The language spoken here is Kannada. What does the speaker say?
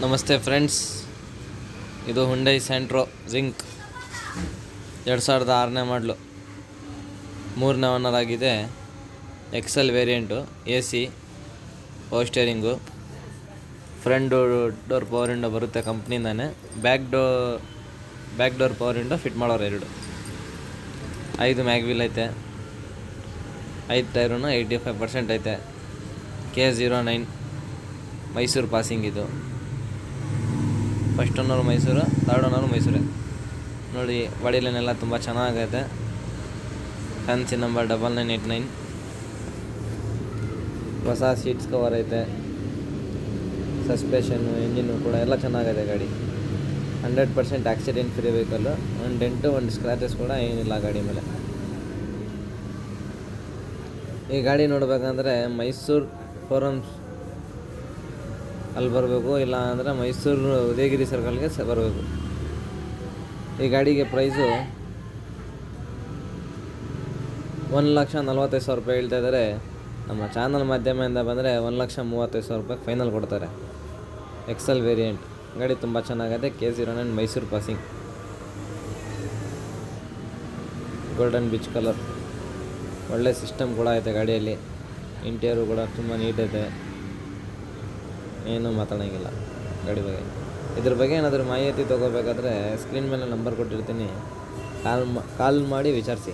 ನಮಸ್ತೆ ಫ್ರೆಂಡ್ಸ್, ಇದು ಹುಂಡೈ ಸೆಂಟ್ರೋ ಜಿಂಕ್ 2006ನೇ ಮಾಡಲು, 3ನೇ ಓನರ್ ಆಗಿದೆ. Excel variant, AC, power steering, front door power window ಬರುತ್ತೆ ಕಂಪ್ನಿಯಿಂದಾನೆ. Back door power window fit ಮಾಡೋರು 2. 5 ಮ್ಯಾಗ್ವೀಲ್ ಐತೆ, 5 ಟೈರೂ 85% ಐತೆ. K09 Mysuru passing. ಇದು first owner Mysuru, third owner ಮೈಸೂರೇ. ನೋಡಿ, ಬಾಡಿಲೈನೆಲ್ಲ ತುಂಬ ಚೆನ್ನಾಗೈತೆ. Fancy number 9989. ಹೊಸ ಸೀಟ್ಸ್ ಕವರ್ ಐತೆ. ಸಸ್ಪೆಷನ್ನು, ಇಂಜಿನ್ನು ಕೂಡ ಎಲ್ಲ ಚೆನ್ನಾಗಿದೆ ಗಾಡಿ. 100% ಆಕ್ಸಿಡೆಂಟ್ ಫ್ರೀ ವೆಹಿಕಲ್ಲು. ಒಂದು ಡೆಂಟು, ಒಂದು ಸ್ಕ್ರ್ಯಾಚಸ್ ಕೂಡ ಏನಿಲ್ಲ ಗಾಡಿ ಮೇಲೆ. ಈ ಗಾಡಿ ನೋಡಬೇಕಂದ್ರೆ ಮೈಸೂರು ಫೋರಮ್ಸ್ ಅಲ್ಲಿ ಬರಬೇಕು, ಇಲ್ಲ ಅಂದರೆ ಮೈಸೂರು ಉದಯಗಿರಿ ಸರ್ಕಲ್ಗೆ ಬರಬೇಕು. ಈ ಗಾಡಿಗೆ ಪ್ರೈಸು 1,45,000 ರೂಪಾಯಿ ಹೇಳ್ತಾ ಇದ್ದಾರೆ. ನಮ್ಮ ಚಾನಲ್ ಮಾಧ್ಯಮದಿಂದ ಬಂದರೆ 1,35,000 ರೂಪಾಯಿ ಫೈನಲ್ ಕೊಡ್ತಾರೆ. ಎಕ್ಸೆಲ್ ವೇರಿಯಂಟ್ ಗಾಡಿ ತುಂಬ ಚೆನ್ನಾಗಿದೆ. K09 Mysuru passing, golden beach colour. ಒಳ್ಳೆ ಸಿಸ್ಟಮ್ ಕೂಡ ಐತೆ ಗಾಡಿಯಲ್ಲಿ. ಇಂಟೀರಿಯರು ಕೂಡ ತುಂಬ ನೀಟ್ ಐತೆ. ಏನೂ ಮಾತಾಡೋಂಗಿಲ್ಲ ಗಾಡಿ ಬಗ್ಗೆ. ಇದ್ರ ಬಗ್ಗೆ ಏನಾದರೂ ಮಾಹಿತಿ ತೊಗೋಬೇಕಾದ್ರೆ ಸ್ಕ್ರೀನ್ ಮೇಲೆ ನಂಬರ್ ಕೊಟ್ಟಿರ್ತೀನಿ, ಕಾಲ್ ಮಾಡಿ ವಿಚಾರಿಸಿ.